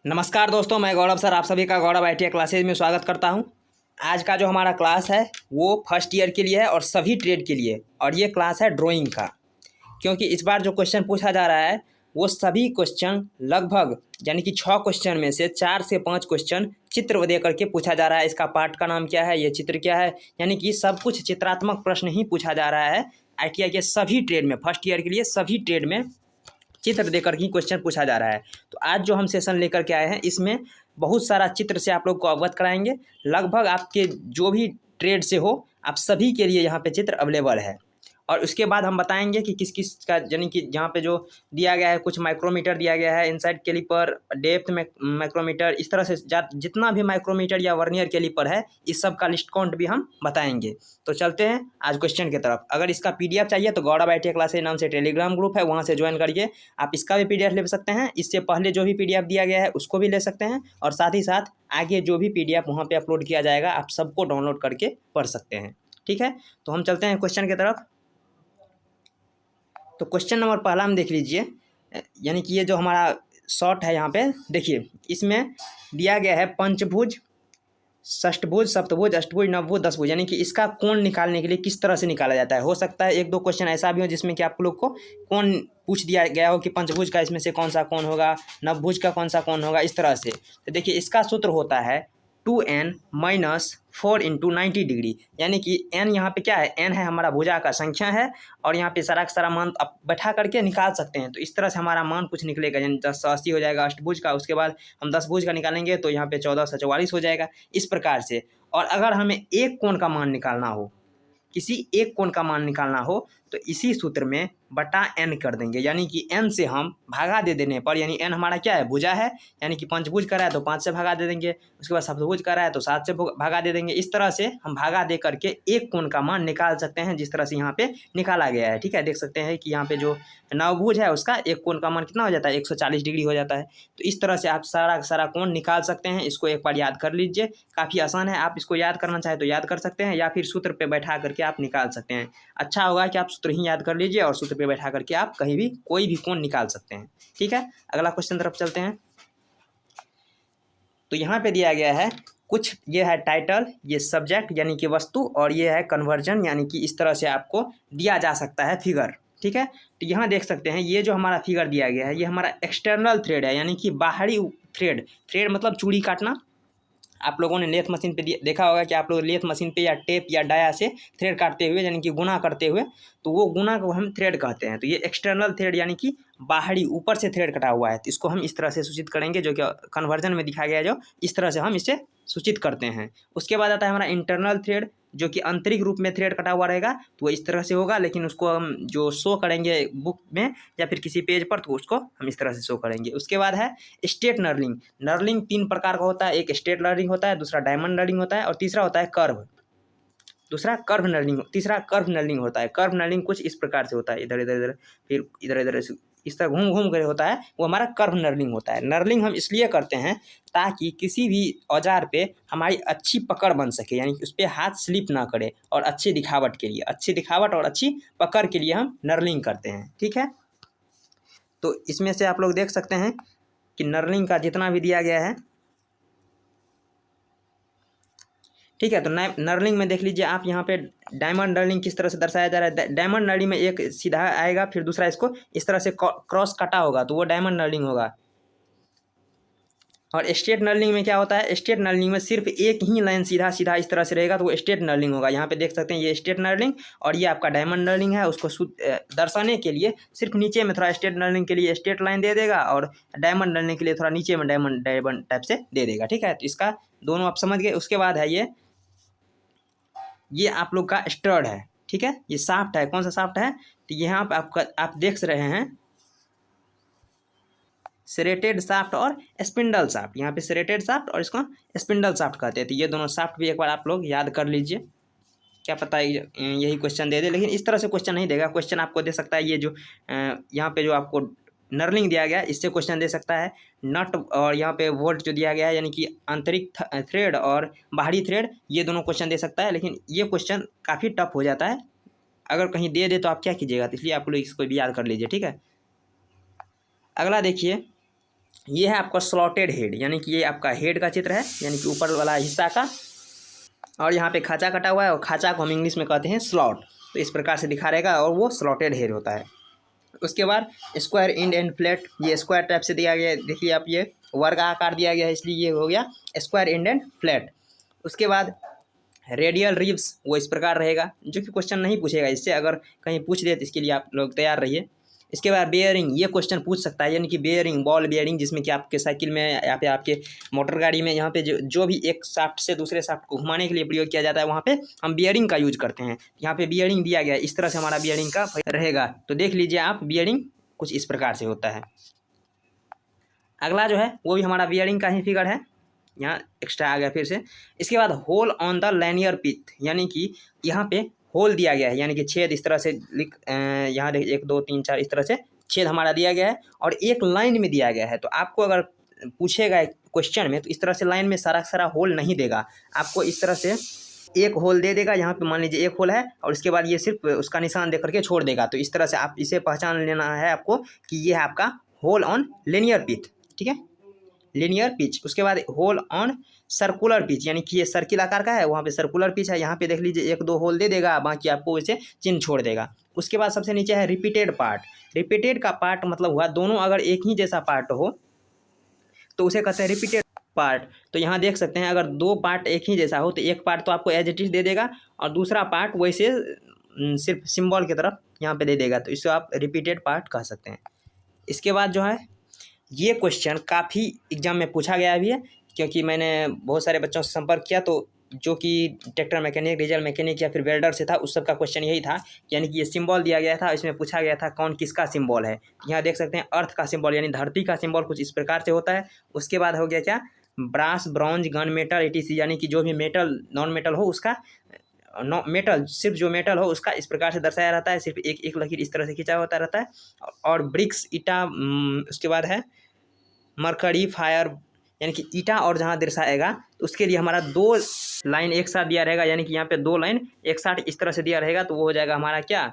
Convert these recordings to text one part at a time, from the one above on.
नमस्कार दोस्तों, मैं गौरव सर आप सभी का गौरव आईटीआई क्लासेज में स्वागत करता हूं। आज का जो हमारा क्लास है वो फर्स्ट ईयर के लिए है और सभी ट्रेड के लिए, और ये क्लास है ड्राइंग का। क्योंकि इस बार जो क्वेश्चन पूछा जा रहा है वो सभी क्वेश्चन लगभग यानी कि 6 क्वेश्चन में से 4 से 5 क्वेश्चन चित्र दे करके पूछा जा रहा है। इसका पार्ट का नाम क्या है, ये चित्र क्या है, यानी कि सब कुछ चित्रात्मक प्रश्न ही पूछा जा रहा है। आईटीआई के सभी ट्रेड में, फर्स्ट ईयर के लिए सभी ट्रेड में चित्र देकर ही क्वेश्चन पूछा जा रहा है। तो आज जो हम सेशन लेकर के आए हैं इसमें बहुत सारा चित्र से आप लोग को अवगत कराएंगे। लगभग आपके जो भी ट्रेड से हो आप सभी के लिए यहाँ पे चित्र अवेलेबल है। और उसके बाद हम बताएंगे कि किस किस का, यानी कि जहाँ पे जो दिया गया है कुछ माइक्रोमीटर दिया गया है, इनसाइड कैलिपर, डेप्थ में माइक्रोमीटर, इस तरह से जितना भी माइक्रोमीटर या वर्नियर कैलिपर है इस सब का लिस्ट काउंट भी हम बताएंगे। तो चलते हैं आज क्वेश्चन की तरफ। अगर इसका पीडीएफ चाहिए तो गौरव आईटीआई क्लासेज नाम से टेलीग्राम ग्रुप है, वहाँ से ज्वाइन करिए। आप इसका भी पीडीएफ ले सकते हैं, इससे पहले जो भी पीडीएफ दिया गया है उसको भी ले सकते हैं, और साथ ही साथ आगे जो भी पीडीएफ वहाँ पे अपलोड किया जाएगा आप सबको डाउनलोड करके पढ़ सकते हैं। ठीक है, तो हम चलते हैं क्वेश्चन की तरफ। तो क्वेश्चन नंबर पहला हम देख लीजिए, यानी कि ये जो हमारा शॉर्ट है यहाँ पे देखिए, इसमें दिया गया है पंचभुज, षष्ठभुज, सप्तभुज, अष्टभुज, नवभुज, दसभुज, यानी कि इसका कोण निकालने के लिए किस तरह से निकाला जाता है। हो सकता है एक दो क्वेश्चन ऐसा भी हो जिसमें कि आप लोग को कोण पूछ दिया गया हो कि पंचभुज का इसमें से कौन सा कोण होगा, नवभुज का कौन सा कोण होगा, इस तरह से। तो देखिए इसका सूत्र होता है 2n - 4 × 90 डिग्री, यानी कि n यहाँ पे क्या है, n है हमारा भुजा का संख्या है, और यहाँ पे सारा का सारा मान आप बैठा करके निकाल सकते हैं। तो इस तरह से हमारा मान कुछ निकलेगा, यानी 1080 हो जाएगा अष्टभुज का। उसके बाद हम 10 भुज का निकालेंगे तो यहाँ पे 1444 हो जाएगा, इस प्रकार से। और अगर हमें एक कोण का मान निकालना हो, किसी एक कोण का मान निकालना हो, तो इसी सूत्र में बटा n कर देंगे, यानी कि n से हम भागा दे देने पर, यानी n हमारा क्या है, भुजा है, यानी कि पंचभुज का रहा है तो 5 से भागा दे देंगे, उसके बाद सप्तभुज का रहा है तो 7 से भागा दे देंगे। इस तरह से हम भागा दे करके एक कोण का मान निकाल सकते हैं, जिस तरह से यहाँ पे निकाला गया है। ठीक है, देख सकते हैं कि यहाँ पे जो नवभुज है उसका एक कोण का मान कितना हो जाता है, 140 डिग्री हो जाता है। तो इस तरह से आप सारा सारा कोण निकाल सकते हैं। इसको एक बार याद कर लीजिए, काफ़ी आसान है। आप इसको याद करना चाहे तो याद कर सकते हैं, या फिर सूत्र पे बैठा करके आप निकाल सकते हैं। अच्छा होगा कि आप सूत्र ही याद कर लीजिए और सूत्र पे बैठा करके आप कहीं भी कोई भी कोण निकाल सकते हैं। ठीक है, अगला क्वेश्चन तरफ चलते हैं। तो यहाँ पे दिया गया है कुछ, ये है टाइटल, ये सब्जेक्ट यानी कि वस्तु, और ये है कन्वर्जन, यानी कि इस तरह से आपको दिया जा सकता है फिगर। ठीक है, तो यहाँ देख सकते हैं ये जो हमारा फिगर दिया गया है ये हमारा एक्सटर्नल थ्रेड है, यानी कि बाहरी थ्रेड। थ्रेड मतलब चूड़ी काटना। आप लोगों ने लेथ मशीन पे देखा होगा कि आप लोग लेथ मशीन पे या टेप या डाया से थ्रेड काटते हुए, यानी कि गुना करते हुए, तो वो गुना को हम थ्रेड कहते हैं। तो ये एक्सटर्नल थ्रेड यानी कि बाहरी ऊपर से थ्रेड कटा हुआ है, तो इसको हम इस तरह से सूचित करेंगे, जो कि कन्वर्जन में दिखाया गया है, जो इस तरह से हम इसे सूचित करते हैं। उसके बाद आता है हमारा इंटरनल थ्रेड, जो कि आंतरिक रूप में थ्रेड कटा हुआ रहेगा, तो वो इस तरह से होगा, लेकिन उसको हम जो शो करेंगे बुक में या फिर किसी पेज पर, तो उसको हम इस तरह से शो करेंगे। उसके बाद है स्ट्रेट नर्लिंग। नर्लिंग 3 प्रकार का होता है, एक स्ट्रेट नर्लिंग होता है, दूसरा डायमंड नर्लिंग होता है, और तीसरा होता है कर्व। दूसरा कर्व नर्लिंग, तीसरा कर्व नर्लिंग होता है। कर्व नर्लिंग कुछ इस प्रकार से होता है, इधर इधर इधर, फिर इधर इधर इस तरह घूम घूम कर होता है, वो हमारा कर्व नर्लिंग होता है। नर्लिंग हम इसलिए करते हैं ताकि किसी भी औजार पे हमारी अच्छी पकड़ बन सके, यानी कि उस पर हाथ स्लिप ना करे, और अच्छी दिखावट के लिए, अच्छी दिखावट और अच्छी पकड़ के लिए हम नर्लिंग करते हैं। ठीक है, तो इसमें से आप लोग देख सकते हैं कि नर्लिंग का जितना भी दिया गया है, ठीक है। तो नर्लिंग में देख लीजिए आप, यहाँ पे डायमंड नर्लिंग किस तरह से दर्शाया जा रहा है। डायमंड नर्लिंग में एक सीधा आएगा, फिर दूसरा इसको इस तरह से क्रॉस कटा होगा, तो वो डायमंड नर्लिंग होगा। और स्ट्रेट नर्लिंग में क्या होता है, स्ट्रेट नर्लिंग में सिर्फ एक ही लाइन सीधा सीधा इस तरह से रहेगा, तो वो स्ट्रेट नर्लिंग होगा। यहाँ पे देख सकते हैं ये स्ट्रेट नर्लिंग, और ये आपका डायमंड नर्लिंग है। उसको दर्शाने के लिए सिर्फ नीचे में थोड़ा स्ट्रेट नर्लिंग के लिए स्ट्रेट लाइन दे देगा, और डायमंड नर्लिंग के लिए थोड़ा नीचे में डायमंड टाइप से दे देगा। ठीक है, तो इसका दोनों आप समझ गए। उसके बाद है ये आप लोग का स्टड है। ठीक है, ये साफ्ट है। कौन सा साफ्ट है, तो यहाँ पे आप देख रहे हैं सेरेटेड साफ्ट और स्पिंडल साफ्ट। यहाँ पे सेरेटेड साफ्ट और इसको स्पिंडल साफ्ट कहते हैं। तो ये दोनों साफ्ट भी एक बार आप लोग याद कर लीजिए, क्या पता यही क्वेश्चन दे दे, लेकिन इस तरह से क्वेश्चन नहीं देगा। क्वेश्चन आपको दे सकता है ये जो यहाँ पे जो आपको नर्लिंग दिया गया है इससे क्वेश्चन दे सकता है। नट और यहाँ पे वोल्ट जो दिया गया है, यानी कि आंतरिक थ्रेड और बाहरी थ्रेड, ये दोनों क्वेश्चन दे सकता है, लेकिन ये क्वेश्चन काफ़ी टफ हो जाता है। अगर कहीं दे दे तो आप क्या कीजिएगा, तो इसलिए आप लोग इसको भी याद कर लीजिए। ठीक है, अगला देखिए ये है आपका स्लॉटेड हेड, यानी कि ये आपका हेड का चित्र है, यानी कि ऊपर वाला हिस्सा का। और यहाँ पे खाँचा कटा हुआ है, और खाँचा को हम इंग्लिश में कहते हैं स्लॉट। तो इस प्रकार से दिखा रहेगा, और वो स्लॉटेड हेड होता है। उसके बाद स्क्वायर इंड एंड फ्लैट, ये स्क्वायर टाइप से दिया गया है, देखिए आप, ये वर्ग आकार दिया गया है, इसलिए ये हो गया स्क्वायर इंड एंड फ्लैट। उसके बाद रेडियल रिब्स, वो इस प्रकार रहेगा, जो कि क्वेश्चन नहीं पूछेगा इससे, अगर कहीं पूछ दे तो इसके लिए आप लोग तैयार रहिए। इसके बाद बेयरिंग, ये क्वेश्चन पूछ सकता है, यानी कि बेयरिंग, बॉल बेयरिंग, जिसमें कि आपके साइकिल में या फिर आपके मोटर गाड़ी में यहाँ पे जो भी एक शाफ्ट से दूसरे शाफ्ट को घुमाने के लिए प्रयोग किया जाता है, वहाँ पे हम बियरिंग का यूज करते हैं। यहाँ पे बियरिंग दिया गया है, इस तरह से हमारा बियरिंग का रहेगा। तो देख लीजिए आप, बियरिंग कुछ इस प्रकार से होता है। अगला जो है वो भी हमारा बियरिंग का ही फिगर है, यहाँ एक्स्ट्रा आ गया फिर से। इसके बाद होल ऑन द लैनियर पिथ, यानी कि यहाँ पे होल दिया गया है, यानी कि छेद इस तरह से यहाँ देखिए 1 2 3 4 इस तरह से छेद हमारा दिया गया है, और एक लाइन में दिया गया है। तो आपको अगर पूछेगा क्वेश्चन में, तो इस तरह से लाइन में सारा सारा होल नहीं देगा आपको, इस तरह से एक होल दे देगा। यहाँ पे मान लीजिए एक होल है, और इसके बाद ये सिर्फ उसका निशान दे करके छोड़ देगा। तो इस तरह से आप इसे पहचान लेना है आपको कि ये है आपका होल ऑन लिनियर पिच, ठीक है, लिनियर पिच। उसके बाद होल ऑन सर्कुलर पिच, यानी कि ये सर्किल आकार का है, वहाँ पे सर्कुलर पिच है, यहाँ पे देख लीजिए 1 2 होल दे देगा, बाकी आपको इसे चिन्ह छोड़ देगा। उसके बाद सबसे नीचे है रिपीटेड पार्ट। रिपीटेड का पार्ट मतलब हुआ दोनों अगर एक ही जैसा पार्ट हो तो उसे कहते हैं रिपीटेड पार्ट। तो यहाँ देख सकते हैं, अगर 2 पार्ट एक ही जैसा हो तो एक पार्ट तो आपको एज इट इज दे देगा, और दूसरा पार्ट वैसे सिर्फ सिंबल की तरफ यहाँ पे दे देगा, तो इसको आप रिपीटेड पार्ट कह सकते हैं। इसके बाद जो है, ये क्वेश्चन काफ़ी एग्जाम में पूछा गया भी है, क्योंकि मैंने बहुत सारे बच्चों से संपर्क किया, तो जो कि ट्रैक्टर मैकेनिक, डीजल मैकेनिक या फिर वेल्डर से था, उस सब का क्वेश्चन यही था, यानी कि ये सिंबल दिया गया था, इसमें पूछा गया था कौन किसका सिंबल है। यहाँ देख सकते हैं अर्थ का सिंबल, यानी धरती का सिंबल कुछ इस प्रकार से होता है। उसके बाद हो गया क्या, brass, bronze, gun metal, etc, यानी कि जो भी मेटल नॉन मेटल हो उसका, मेटल सिर्फ जो मेटल हो उसका इस प्रकार से दर्शाया रहता है, सिर्फ एक एक लकीर इस तरह से खींचा होता रहता है। और ब्रिक्स, ईटा, उसके बाद है मरकरी, फायर, यानी कि ईटा, और जहाँ दर्शाएगा तो उसके लिए हमारा 2 लाइन एक साथ दिया रहेगा, यानी कि यहाँ पे 2 लाइन एक साथ इस तरह से दिया रहेगा, तो वो हो जाएगा हमारा क्या,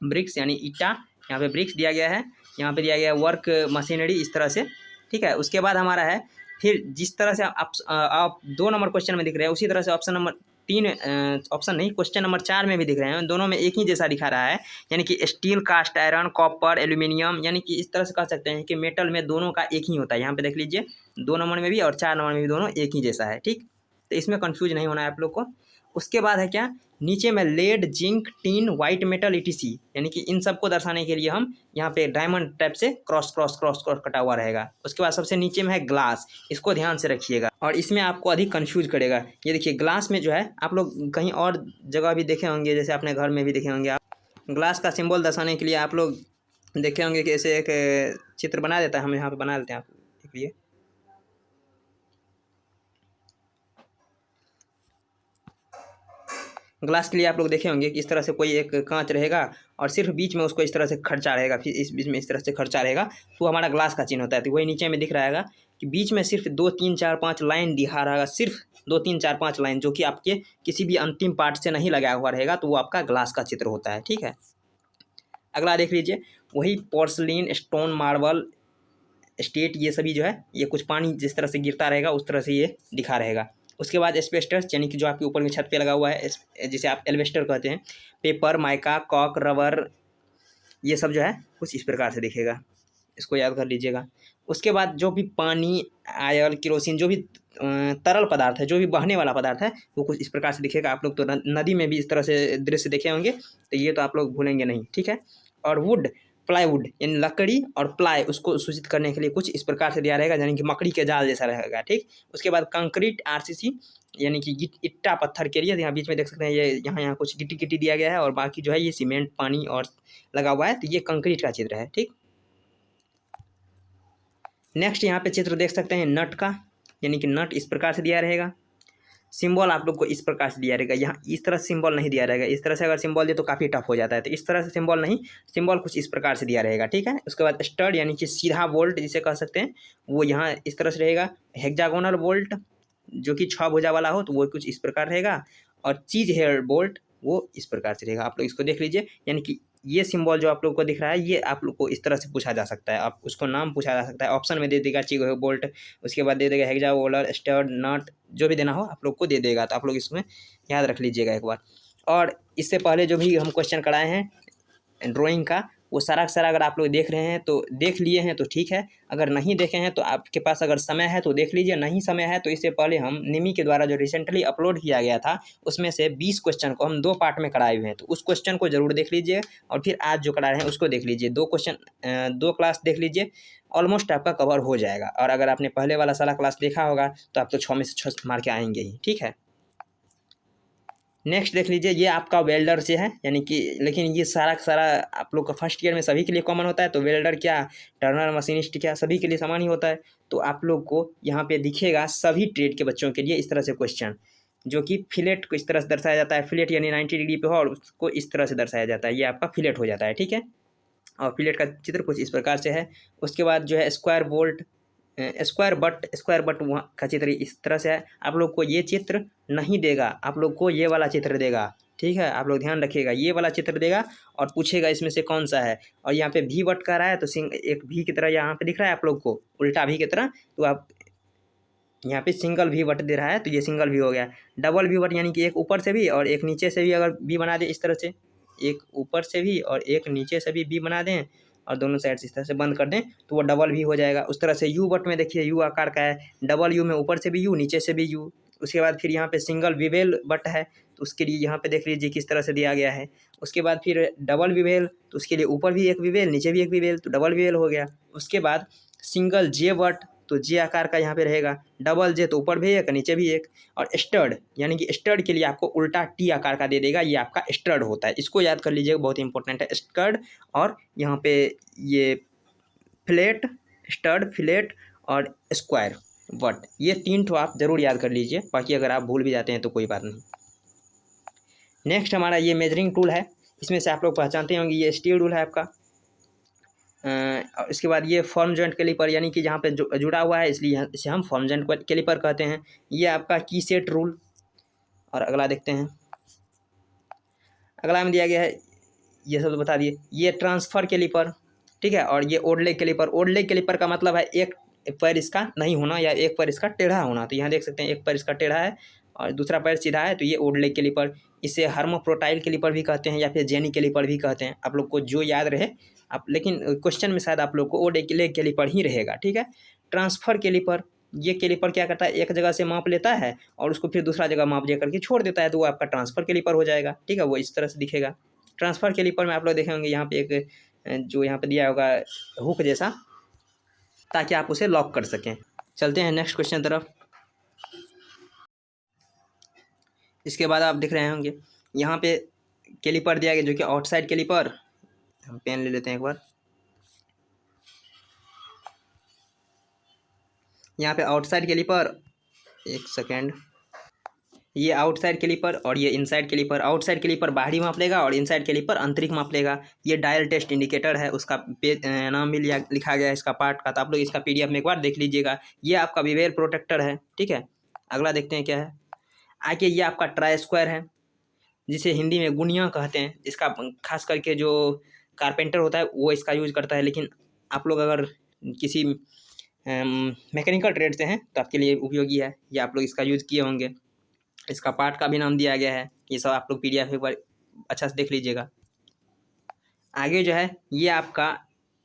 ब्रिक्स, यानी ईटा। यहाँ पे ब्रिक्स दिया गया है, यहाँ पे दिया गया है वर्क मशीनरी, इस तरह से, ठीक है। उसके बाद हमारा है, फिर जिस तरह से आप 2 नंबर क्वेश्चन में दिख रहे हैं, उसी तरह से ऑप्शन नंबर 3, ऑप्शन नहीं, क्वेश्चन नंबर 4 में भी दिख रहे हैं, दोनों में एक ही जैसा दिखा रहा है, यानी कि steel, cast iron, copper, aluminium, यानी कि इस तरह से कह सकते हैं कि मेटल में दोनों का एक ही होता है। यहाँ पे देख लीजिए 2 नंबर में भी और 4 नंबर में भी दोनों एक ही जैसा है, ठीक। तो इसमें कन्फ्यूज नहीं होना है आप लोग को। उसके बाद है क्या, नीचे में lead, zinc, tin, white metal, etc, यानी कि इन सबको दर्शाने के लिए हम यहाँ पे डायमंड टाइप से क्रॉस क्रॉस क्रॉस क्रॉस कटा हुआ रहेगा। उसके बाद सबसे नीचे में है ग्लास, इसको ध्यान से रखिएगा, और इसमें आपको अधिक कंफ्यूज करेगा। ये देखिए ग्लास में जो है, आप लोग कहीं और जगह भी देखे होंगे, जैसे अपने घर में भी देखे होंगे, आप ग्लास का सिंबल दर्शाने के लिए आप लोग देखे होंगे कि ऐसे एक चित्र बना देता है, हम यहाँ पे बना लेते हैं आप देखिए। ग्लास के लिए आप लोग देखे होंगे कि इस तरह से कोई एक कांच रहेगा, और सिर्फ बीच में उसको इस तरह से खर्चा रहेगा, फिर इस बीच में इस तरह से खर्चा रहेगा, तो हमारा ग्लास का चिन्ह होता है। तो वही नीचे में दिख रहा है कि बीच में सिर्फ 2 3 4 5 लाइन दिखा रहेगा, सिर्फ 2 3 4 5 लाइन, जो कि आपके किसी भी अंतिम पार्ट से नहीं लगाया हुआ रहेगा, तो वो आपका ग्लास का चित्र होता है, ठीक है। अगला देख लीजिए, वही पोर्सलिन, स्टोन, मार्बल, स्टेट, ये सभी जो है, ये कुछ पानी जिस तरह से गिरता रहेगा उस तरह से ये दिखा रहेगा। उसके बाद एस्बेस्टस, यानी कि जो आपके ऊपर में छत पे लगा हुआ है, जिसे आप एल्वेस्टर कहते हैं, पेपर, माइका, कॉक, रबर, ये सब जो है कुछ इस प्रकार से दिखेगा, इसको याद कर लीजिएगा। उसके बाद जो भी पानी, आयल, केरोसिन, जो भी तरल पदार्थ है, जो भी बहने वाला पदार्थ है, वो कुछ इस प्रकार से दिखेगा। आप लोग तो नदी में भी इस तरह से दृश्य देखे होंगे, तो ये तो आप लोग भूलेंगे नहीं, ठीक है। और वुड, प्लाईवुड, यानी लकड़ी और प्लाई, उसको सूचित करने के लिए कुछ इस प्रकार से दिया रहेगा, यानी कि मकड़ी के जाल जैसा रहेगा, ठीक। उसके बाद कंक्रीट, आरसीसी, यानी कि ईटा पत्थर के लिए, यहाँ बीच में देख सकते हैं ये यहाँ कुछ गिट्टी गिट्टी दिया गया है, और बाकी जो है ये सीमेंट, पानी और लगा हुआ है, तो ये कंक्रीट का चित्र है, ठीक। नेक्स्ट यहाँ पे चित्र देख सकते हैं नट का, यानी कि नट इस प्रकार से दिया रहेगा। सिंबल आप लोग को इस प्रकार से दिया रहेगा, यहाँ इस तरह से सिंबल नहीं दिया रहेगा, इस तरह से अगर सिंबल दे तो काफ़ी टफ हो जाता है, तो इस तरह से सिंबल नहीं, सिंबल कुछ इस प्रकार से दिया रहेगा, ठीक है। उसके बाद स्टड, यानी कि सीधा बोल्ट जिसे कह सकते हैं, वो यहाँ इस तरह से रहेगा। हेक्सागोनल बोल्ट, जो कि 6 भुजा वाला हो, तो वो कुछ इस प्रकार रहेगा। और चीज हेयर बोल्ट, वो इस प्रकार से रहेगा, आप लोग इसको देख लीजिए, यानी कि ये सिंबल जो आप लोग को दिख रहा है, ये आप लोग को इस तरह से पूछा जा सकता है, आप उसको नाम पूछा जा सकता है। ऑप्शन में दे देगा चिग बोल्ट, उसके बाद दे देगा हेक्सा वोलर स्टड नट, जो भी देना हो आप लोग को दे देगा, तो आप लोग इसमें याद रख लीजिएगा एक बार। और इससे पहले जो भी हम क्वेश्चन कराए हैं ड्राइंग का, वो सारा का सारा अगर आप लोग देख रहे हैं तो देख लिए हैं तो ठीक है, अगर नहीं देखे हैं तो आपके पास अगर समय है तो देख लीजिए, नहीं समय है तो इससे पहले हम निमी के द्वारा जो रिसेंटली अपलोड किया गया था उसमें से 20 क्वेश्चन को हम 2 पार्ट में कराए हुए हैं, तो उस क्वेश्चन को जरूर देख लीजिए और फिर आज जो करा रहे हैं उसको देख लीजिए। 2 क्लास देख लीजिए, ऑलमोस्ट आपका कवर हो जाएगा। और अगर आपने पहले वाला सारा क्लास देखा होगा तो आप तो 6 में से 6 मार के आएंगे ही, ठीक है। नेक्स्ट देख लीजिए, ये आपका वेल्डर से है, यानी कि लेकिन ये सारा का सारा आप लोग का फर्स्ट ईयर में सभी के लिए कॉमन होता है, तो वेल्डर क्या, टर्नर, मशीनिस्ट क्या, सभी के लिए समान ही होता है। तो आप लोग को यहाँ पे दिखेगा सभी ट्रेड के बच्चों के लिए इस तरह से क्वेश्चन, जो कि फिलेट को इस तरह से दर्शाया जाता है, फिलेट यानी 90 डिग्री पे हो और उसको इस तरह से दर्शाया जाता है, ये आपका फिलेट हो जाता है, ठीक है। और फिलेट का चित्र कुछ इस प्रकार से है। उसके बाद जो है स्क्वायर बोल्ट, स्क्वायर बट वहाँ का चित्र इस तरह से है। आप लोग को ये चित्र नहीं देगा, आप लोग को ये वाला चित्र देगा, ठीक है। आप लोग ध्यान रखिएगा, ये वाला चित्र देगा और पूछेगा इसमें से कौन सा है। और यहाँ पे भी बट कर रहा है तो एक भी की तरह यहाँ पे दिख रहा है आप लोग को, उल्टा भी की तरह, तो आप यहाँ पे सिंगल भी बट दे रहा है तो ये सिंगल भी हो गया। डबल भी बट यानी कि एक ऊपर से भी और एक नीचे से भी अगर भी बना दे इस तरह से, एक ऊपर से भी और एक नीचे से भी बना दें और दोनों साइड से इस तरह से बंद कर दें तो वो डबल भी हो जाएगा। उस तरह से यू बट में देखिए यू आकार का है, डबल यू में ऊपर से भी यू नीचे से भी यू। उसके बाद फिर यहाँ पे सिंगल विवेल बट है तो उसके लिए यहाँ पे देख लीजिए किस तरह से दिया गया है। उसके बाद फिर डबल विवेल, तो उसके लिए ऊपर भी एक विवेल नीचे भी एक विवेल, तो डबल विवेल हो गया। उसके बाद सिंगल जे बट, तो जे आकार का यहाँ पे रहेगा, डबल जे तो ऊपर भी एक नीचे भी एक। और स्टड यानी कि स्टड के लिए आपको उल्टा टी आकार का दे देगा, ये आपका स्टड होता है, इसको याद कर लीजिएगा, बहुत इंपॉर्टेंट है स्टड। और यहाँ पे ये फ्लेट, स्टड, फ्लेट और स्क्वायर बट, ये 3 ठो आप जरूर याद कर लीजिए, बाकी अगर आप भूल भी जाते हैं तो कोई बात नहीं। नेक्स्ट हमारा ये मेजरिंग टूल है, इसमें से आप लोग पहचानते होंगे ये स्टील टूल है आपका। इसके बाद ये फॉर्म जॉइंट कैलिपर, यानी कि जहाँ पे जुड़ा हुआ है इसलिए इसे हम फॉर्म जॉइंट कैलिपर कहते हैं। ये आपका की सेट रूल। और अगला देखते हैं, अगला में दिया गया है, ये सब तो बता दिए, ये ट्रांसफ़र कैलिपर, ठीक है। और ये odd leg caliper, odd leg caliper का मतलब है एक पैर इसका नहीं होना या एक पैर इसका टेढ़ा होना, तो यहाँ देख सकते हैं एक पैर इसका टेढ़ा है और दूसरा पैर सीधा है, तो ये ओड लेग कैलिपर। इसे हर्मोप्रोटाइल कैलिपर भी कहते हैं या फिर जेनी कैलिपर भी कहते हैं, आप लोग को जो याद रहे आप, लेकिन क्वेश्चन में शायद आप लोग को ओड लेग कैलिपर ही रहेगा, ठीक है। ट्रांसफ़र कैलिपर, ये कैलिपर क्या करता है, एक जगह से माप लेता है और उसको फिर दूसरा जगह माप दे करके छोड़ देता है, तो वो आपका ट्रांसफ़र कैलिपर हो जाएगा, ठीक है। वो इस तरह से दिखेगा। ट्रांसफ़र कैलिपर में आप लोग देखे होंगे यहाँ पे एक जो यहाँ पे दिया होगा हुक जैसा, ताकि आप उसे लॉक कर सकें। चलते हैं नेक्स्ट क्वेश्चन तरफ। इसके बाद आप दिख रहे होंगे यहाँ पे कैलिपर दिया गया जो कि आउटसाइड कैलिपर, हम पेन ले लेते हैं एक बार। यहाँ पे आउटसाइड कैलिपर, एक सेकेंड, ये आउटसाइड कैलिपर और ये इनसाइड कैलिपर। आउटसाइड कैलिपर बाहरी माप लेगा और इनसाइड कैलिपर आंतरिक माप लेगा। ये डायल टेस्ट इंडिकेटर है, उसका नाम भी लिखा गया है इसका पार्ट का, तो आप लोग इसका पीडीएफ में एक बार देख लीजिएगा। ये आपका विवेल प्रोटेक्टर है, ठीक है। अगला देखते हैं क्या है, आगे ये आपका ट्राई स्क्वायर है, जिसे हिंदी में गुनिया कहते हैं। इसका खास करके जो कारपेंटर होता है वो इसका यूज करता है, लेकिन आप लोग अगर किसी मैकेनिकल ट्रेड से हैं तो आपके लिए उपयोगी है, ये आप लोग इसका यूज़ किए होंगे। इसका पार्ट का भी नाम दिया गया है, ये सब आप लोग पीडीएफ एक बार अच्छा से देख लीजिएगा। आगे जो है ये आपका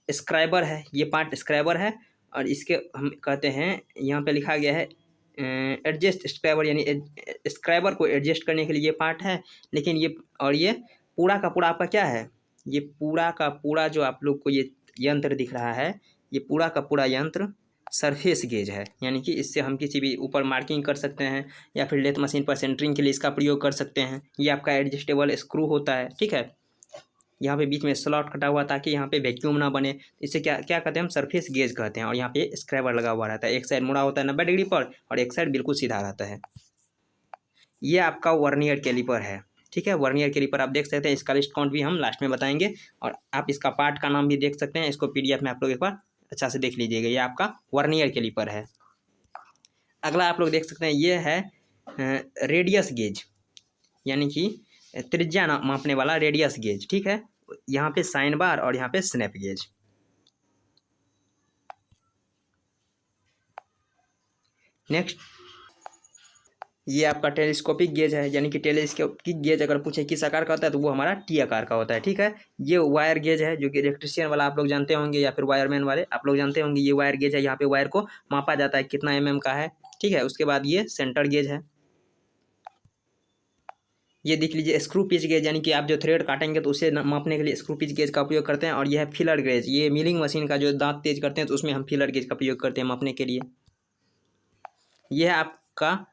स्क्राइबर है, ये पार्ट स्क्राइबर है और इसके हम कहते हैं, यहाँ पे लिखा गया है एडजस्ट स्क्राइबर, यानी स्क्राइबर को एडजस्ट करने के लिए ये पार्ट है। लेकिन ये और ये पूरा का पूरा आपका क्या है, ये पूरा का पूरा जो आप लोग को ये यंत्र दिख रहा है, ये पूरा का पूरा यंत्र सरफेस गेज है, यानी कि इससे हम किसी भी ऊपर मार्किंग कर सकते हैं या फिर लेथ मशीन पर सेंटरिंग के लिए इसका प्रयोग कर सकते हैं। ये आपका एडजस्टेबल स्क्रू होता है, ठीक है। यहाँ पे बीच में स्लॉट कटा हुआ ताकि यहाँ पे वैक्यूम ना बने, इसे क्या क्या कहते हैं हम, सरफेस गेज कहते हैं। और यहाँ पे स्क्रैबर लगा हुआ रहता है, एक साइड मुड़ा होता है 90 डिग्री पर और एक साइड बिल्कुल सीधा रहता है। ये आपका वर्नियर कैलिपर है, ठीक है। वर्नियर कैलिपर आप देख सकते हैं, इसका लिस्ट काउंट भी हम लास्ट में बताएंगे और आप इसका पार्ट का नाम भी देख सकते हैं, इसको पीडीएफ में आप लोग एक बार अच्छा से देख लीजिएगा। ये आपका वर्नियर कैलिपर है। अगला आप लोग देख सकते हैं, ये है रेडियस गेज, यानी कि त्रिज्या मापने वाला रेडियस गेज, ठीक है। यहाँ पे साइन बार और यहाँ पे स्नैप गेज। नेक्स्ट, ये आपका टेलीस्कोपिक गेज है, यानी कि टेलीस्कोपिक गेज अगर पूछे किस आकार का होता है तो वो हमारा टी आकार का होता है। ठीक है, ये वायर गेज है जो कि इलेक्ट्रिशियन वाला आप लोग जानते होंगे, या फिर वायरमैन वाले आप लोग जानते होंगे। ये वायर गेज है, यहाँ पे वायर को मापा जाता है कितना mm का है। ठीक है, उसके बाद ये सेंटर गेज है। ये देख लीजिए स्क्रू पिच गेज, यानी कि आप जो थ्रेड काटेंगे तो उसे मापने के लिए स्क्रू पिच गेज का उपयोग करते हैं। और यह है फिलर गेज, ये मिलिंग मशीन का जो दांत तेज करते हैं तो उसमें हम फिलर गेज का उपयोग करते हैं मापने के लिए। यह है आपका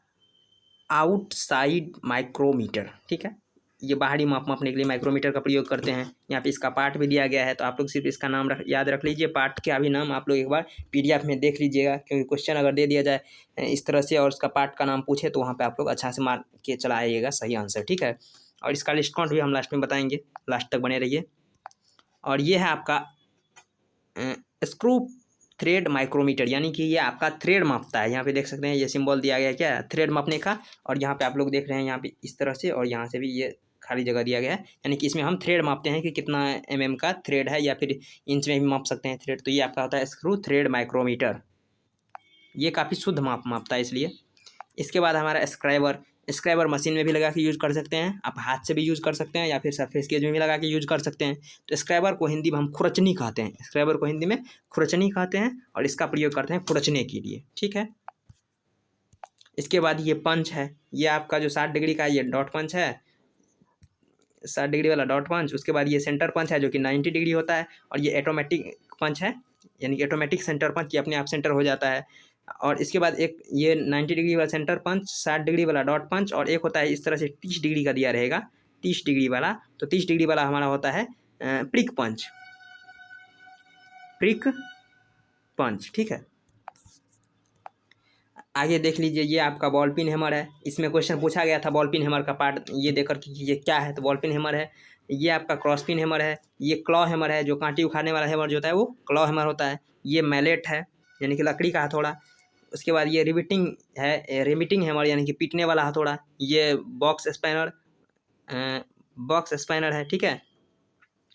आउटसाइड माइक्रोमीटर। ठीक है, ये बाहरी मापने के लिए माइक्रोमीटर का प्रयोग करते हैं। यहाँ पे इसका पार्ट भी दिया गया है, तो आप लोग सिर्फ इसका नाम याद रख लीजिए। पार्ट का भी नाम आप लोग एक बार PDF में देख लीजिएगा, क्योंकि क्वेश्चन अगर दे दिया जाए इस तरह से और उसका पार्ट का नाम पूछे तो वहाँ पे आप लोग अच्छा से मार के चला आइएगा सही आंसर। ठीक है, और इसका लिस्ट काउंट भी हम लास्ट में बताएंगे, लास्ट तक बने रहिए। और ये है आपका स्क्रू थ्रेड माइक्रोमीटर, यानी कि ये आपका थ्रेड मापता है। यहाँ पे देख सकते हैं ये सिंबल दिया गया है क्या, थ्रेड मापने का। और यहाँ पे आप लोग देख रहे हैं यहाँ पे इस तरह से, और यहाँ से भी ये खाली जगह दिया गया है, यानी कि इसमें हम थ्रेड मापते हैं कि कितना mm का थ्रेड है, या फिर इंच में भी माप सकते हैं थ्रेड। तो ये आपका होता है स्क्रू थ्रेड माइक्रोमीटर, ये काफ़ी शुद्ध मापता है इसलिए। इसके बाद हमारा स्क्राइबर मशीन में भी लगा के यूज़ कर सकते हैं, आप हाथ से भी यूज़ कर सकते हैं, या फिर सरफेस गेज में भी लगा के यूज़ कर सकते हैं। तो स्क्राइबर को हिंदी में हम खुरचनी कहते हैं, स्क्राइबर को हिंदी में खुरचनी कहते हैं, और इसका प्रयोग करते हैं खुरचने के लिए। ठीक है, इसके बाद ये पंच है, ये आपका जो 60 डिग्री का ये डॉट पंच है, 60 डिग्री वाला डॉट पंच। उसके बाद ये सेंटर पंच है जो कि 90 डिग्री होता है, और ये ऑटोमेटिक पंच है, यानी कि ऑटोमेटिक सेंटर पंच, ये अपने आप सेंटर हो जाता है। और इसके बाद एक ये 90 डिग्री वाला सेंटर पंच, 60 डिग्री वाला डॉट पंच, और एक होता है इस तरह से 30 डिग्री का दिया रहेगा, 30 डिग्री वाला। तो 30 डिग्री वाला हमारा होता है प्रिक पंच, प्रिक पंच। ठीक है, आगे देख लीजिए ये आपका बॉल पिन हैमर है। इसमें क्वेश्चन पूछा गया था बॉल पिन हैमर का पार्ट ये देकर कि ये क्या है, तो बॉल पिन हैमर है। ये आपका क्रॉस पिन हैमर है। ये क्लॉ हैमर है, जो कांटी उखाड़ने वाला हैमर जो होता है वो क्लॉ हैमर होता है। ये मैलेट है, यानी कि लकड़ी का हथौड़ा। उसके बाद ये रिविटिंग है, रिमिटिंग हैमर, यानी कि पीटने वाला हथौड़ा। ये बॉक्स स्पैनर है। ठीक है,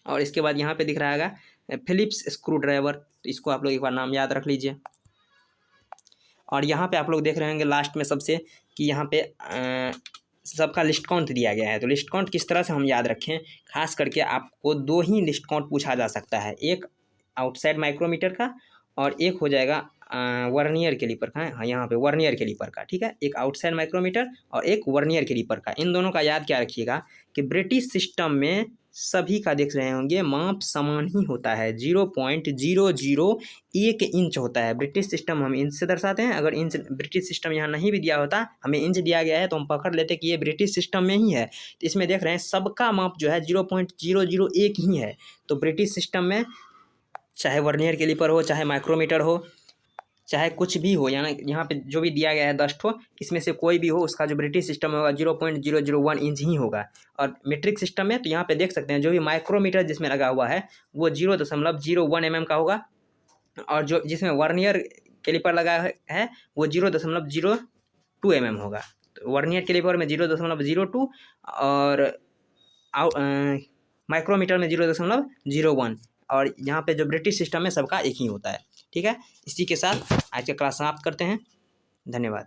और इसके बाद यहाँ पे दिख रहा है फिलिप्स स्क्रू ड्राइवर, तो इसको आप लोग एक बार नाम याद रख लीजिए। और यहाँ पे आप लोग देख रहे होंगे लास्ट में सबसे कि यहाँ पे सबका लिस्ट काउंट दिया गया है। तो लिस्ट काउंट किस तरह से हम याद रखें, खास करके आपको 2 ही लिस्ट काउंट पूछा जा सकता है, एक आउटसाइड माइक्रोमीटर का और एक हो जाएगा वर्नियर कैलिपर का। हाँ, यहाँ पे वर्नियर कैलिपर का। ठीक है, एक आउटसाइड माइक्रोमीटर और एक वर्नियर कैलिपर का। इन दोनों का याद क्या रखिएगा कि ब्रिटिश सिस्टम में सभी का देख रहे होंगे माप समान ही होता है, 0.001 इंच होता है। ब्रिटिश सिस्टम हम इंच से दर्शाते हैं। अगर इंच ब्रिटिश सिस्टम यहाँ नहीं भी दिया होता, हमें इंच दिया गया है तो हम पकड़ लेते कि ये ब्रिटिश सिस्टम में ही है। तो इसमें देख रहे हैं सबका माप जो है 0.001 ही है। तो ब्रिटिश सिस्टम में चाहे वर्नियर कैलिपर हो, चाहे माइक्रोमीटर हो, चाहे कुछ भी हो, यानी यहाँ पे जो भी दिया गया है 10 ठो, इसमें से कोई भी हो, उसका जो ब्रिटिश सिस्टम में होगा 0.001 इंच ही होगा। और मीट्रिक सिस्टम में तो यहाँ पे देख सकते हैं जो भी माइक्रोमीटर जिसमें लगा हुआ है वो 0.01 mm का होगा, और जो जिसमें वर्नियर कैलिपर लगा है वो 0.02 mm होगा। तो वर्नियर कैलिपर में 0.02 और माइक्रोमीटर में 0.01, और यहाँ पे जो ब्रिटिश सिस्टम में सबका एक ही होता है। ठीक है, इसी के साथ आज का क्लास समाप्त करते हैं। धन्यवाद।